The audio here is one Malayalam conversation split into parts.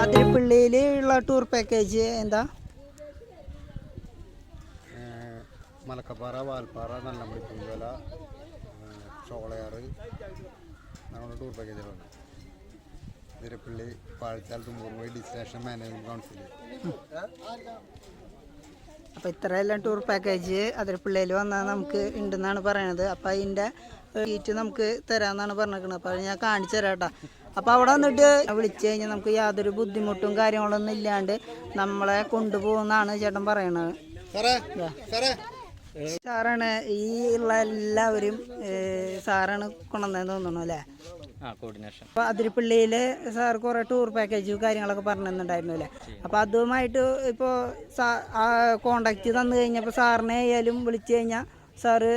അതിരപ്പള്ളിയിലുള്ള ടൂർ പാക്കേജ് എന്താ? മലക്കപ്പാറ, വാൽപ്പാറ, നല്ലമ്പടി, പുഞ്ചല, ചോളയാറ് നമ്മുടെ ടൂർ പാക്കേജുകളാണ്. Athirappilly, Pazhchal, Thumboormuzhi, destination management council. അപ്പോൾ ഇത്രയെല്ലാം ടൂർ പാക്കേജ് അതിരപ്പള്ളിയിൽ വന്നാൽ നമുക്ക് ഉണ്ടെന്നാണ് പറയണത്. അപ്പോൾ അതിൻ്റെ സീറ്റ് നമുക്ക് തരാമെന്നാണ് പറഞ്ഞിരിക്കുന്നത്. അപ്പോൾ അത് ഞാൻ കാണിച്ചു തരാം കേട്ടോ. അപ്പോൾ അവിടെ വന്നിട്ട് വിളിച്ചു കഴിഞ്ഞാൽ നമുക്ക് യാതൊരു ബുദ്ധിമുട്ടും കാര്യങ്ങളൊന്നും ഇല്ലാണ്ട് നമ്മളെ കൊണ്ടുപോകുന്നതാണ് ചേട്ടൻ പറയണത്. സാറാണ് ഈ ഉള്ള എല്ലാവരും സാറാണ് കൊണ്ടുവന്നതെന്ന് തോന്നുന്നു അല്ലേ? കോർഡിനേഷൻ. അപ്പോൾ അതിരപ്പള്ളിയിൽ സാർ കുറേ ടൂർ പാക്കേജ് കാര്യങ്ങളൊക്കെ പറഞ്ഞു തന്നിട്ടുണ്ടായിരുന്നു അല്ലേ? അപ്പോൾ അതുമായിട്ട് ഇപ്പോൾ കോണ്ടാക്ട് തന്നു കഴിഞ്ഞപ്പോൾ സാറിനെ ആയാലും വിളിച്ചു കഴിഞ്ഞാൽ സാറ്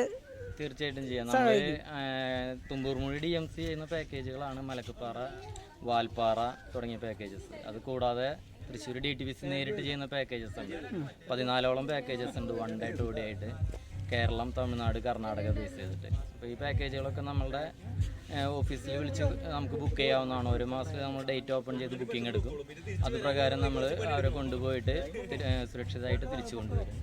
തീർച്ചയായിട്ടും ചെയ്യാം. നമ്മൾ തുമ്പൂർമൊഴി DMC ചെയ്യുന്ന പാക്കേജുകളാണ് മലക്കപ്പാറ, വാൽപ്പാറ തുടങ്ങിയ പാക്കേജസ്. അത് കൂടാതെ തൃശ്ശൂർ DTPC നേരിട്ട് ചെയ്യുന്ന പാക്കേജസ് ഉണ്ട്. 14ഓളം പാക്കേജസ് ഉണ്ട്, 1 ഡേ 2 ഡേ ആയിട്ട് കേരളം, തമിഴ്നാട്, കർണാടക ബേസ് ചെയ്തിട്ട്. അപ്പോൾ ഈ പാക്കേജുകളൊക്കെ നമ്മളുടെ ഓഫീസിൽ വിളിച്ച് നമുക്ക് ബുക്ക് ചെയ്യാവുന്നതാണ്. ഒരു മാസം നമ്മൾ ഡേറ്റ് ഓപ്പൺ ചെയ്ത് ബുക്കിംഗ് എടുക്കും. അത് പ്രകാരം നമ്മൾ അവരെ കൊണ്ടുപോയിട്ട് സുരക്ഷിതമായിട്ട് തിരിച്ചു കൊണ്ടുവരും.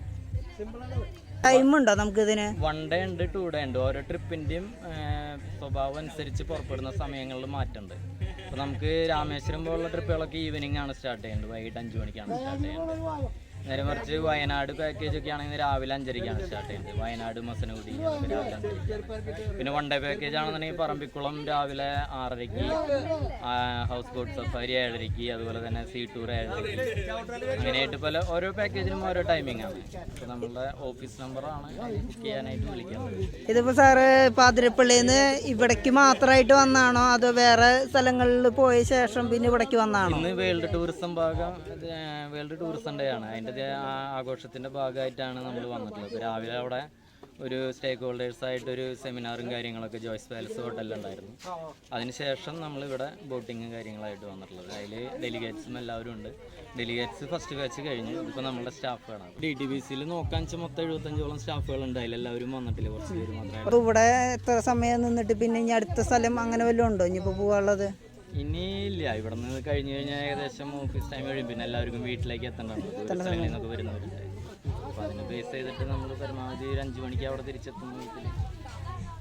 ടൈമുണ്ടോ നമുക്കിതിന്? 1 ഡേ ഉണ്ട്, 2 ഡേ ഉണ്ട്. ഓരോ ട്രിപ്പിൻ്റെയും സ്വഭാവം അനുസരിച്ച് പുറപ്പെടുന്ന സമയങ്ങളിൽ മാറ്റമുണ്ട്. അപ്പോൾ നമുക്ക് രാമേശ്വരം പോലുള്ള ട്രിപ്പുകളൊക്കെ ഈവനിങ് ആണ് സ്റ്റാർട്ട് ചെയ്യുന്നത്, വൈകിട്ട് 5 മണിക്കാണ് സ്റ്റാർട്ട് ചെയ്യുന്നത്. നേരെ മറിച്ച് വയനാട് പാക്കേജ് ഒക്കെ ആണെങ്കിൽ രാവിലെ 5:30ക്കാണ് സ്റ്റാർട്ട് ചെയ്യുന്നത്. വയനാട്, മസനഗുഡി രാവിലെ 5:30. പിന്നെ 1 ഡേ പാക്കേജ് ആണെന്നുണ്ടെങ്കിൽ പറമ്പിക്കുളം രാവിലെ 6:30, ഹൗസ് ബോട്ട് സഫാരി 7:30, അതുപോലെ തന്നെ സീ ടൂർ 7:30. അങ്ങനെയായിട്ട് പല ഓരോ പാക്കേജിനും ഓരോ ടൈമിംഗ് ആണ്. അപ്പോൾ നമ്മളുടെ ഓഫീസ് നമ്പറാണ് ബുക്ക് ചെയ്യാനായിട്ട് വിളിക്കുന്നത്. ഇതിപ്പോൾ സാറ് ഇപ്പോൾ അതിരപ്പള്ളിയിൽ നിന്ന് ഇവിടേക്ക് മാത്രമായിട്ട് വന്നാണോ അതോ വേറെ സ്ഥലങ്ങളിൽ പോയ ശേഷം പിന്നെ ഇവിടേക്ക് വന്നാണോ? ഇന്ന് വേൾഡ് ടൂറിസം ഡേ ആണ്. അതിൻ്റെ ആഘോഷത്തിൻ്റെ ഭാഗമായിട്ടാണ് നമ്മൾ വന്നിട്ടുള്ളത്. രാവിലെ അവിടെ ഒരു സ്റ്റേക്ക് ഹോൾഡേഴ്സായിട്ടൊരു സെമിനാറും കാര്യങ്ങളൊക്കെ ജോയ്സ് പാലസ് ഹോട്ടലിലുണ്ടായിരുന്നു. അതിനുശേഷം നമ്മളിവിടെ ബോട്ടിങ്ങും കാര്യങ്ങളായിട്ട് വന്നിട്ടുള്ളത്. അതിൽ ഡെലിഗേറ്റ്സും എല്ലാവരും ഉണ്ട്. ഡെലിഗേറ്റ്സ് ഫസ്റ്റ് ബാച്ച് കഴിഞ്ഞ് ഇപ്പോൾ നമ്മളുടെ സ്റ്റാഫുകളാണ്. DTPCയിൽ നോക്കാൻ വെച്ചാൽ മൊത്തം 75ഓളം സ്റ്റാഫുകളുണ്ട്. അതിലെല്ലാവരും വന്നിട്ടില്ല, കുറച്ച് പേര് മാത്രമേ. അപ്പോൾ ഇവിടെ എത്ര സമയം നിന്നിട്ട് പിന്നെ ഇനി അടുത്ത സ്ഥലം അങ്ങനെ വല്ലതും ഉണ്ടോ ഇനിയിപ്പോൾ പോകാനുള്ളത്? ഇനി ഇല്ല, ഇവിടെ നിന്ന് കഴിഞ്ഞ് കഴിഞ്ഞാൽ ഏകദേശം ഓഫീസ് ടൈം കഴിയും. പിന്നെ എല്ലാവർക്കും വീട്ടിലേക്ക് എത്തേണ്ടതുണ്ട്, സ്ഥലങ്ങളിൽ നിന്നൊക്കെ വരുന്നവരുണ്ട്. അപ്പോൾ അതിനെ ബേസ് ചെയ്തിട്ട് നമ്മൾ പരമാവധി ഒരു 5 മണിക്ക് അവിടെ തിരിച്ചെത്തും വീട്ടിൽ.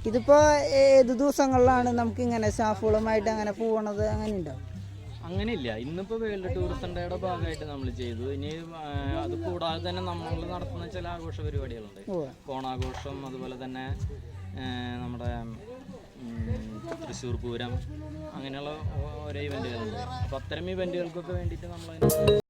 ഇതിപ്പോൾ ഏത് ദിവസങ്ങളിലാണ് നമുക്ക് ഇങ്ങനെ സ്റ്റാഫുകളുമായിട്ട് അങ്ങനെ പോകണത്? അങ്ങനെ ഉണ്ടോ? അങ്ങനെയില്ല. ഇന്നിപ്പോൾ വേൾഡ് ടൂറിസം ഡേയുടെ ഭാഗമായിട്ട് നമ്മൾ ചെയ്തു. ഇനി അത് കൂടാതെ തന്നെ നമ്മൾ നടത്തുന്ന ചില ആഘോഷ പരിപാടികളുണ്ട്. ഓണാഘോഷം, അതുപോലെ തന്നെ നമ്മുടെ തൃശ്ശൂർ പൂരം, അങ്ങനെയുള്ള ഓരോ ഇവൻറ്റുകളുണ്ട്. അപ്പോൾ അത്തരം ഇവൻറ്റുകൾക്കൊക്കെ വേണ്ടിയിട്ട് നമ്മൾ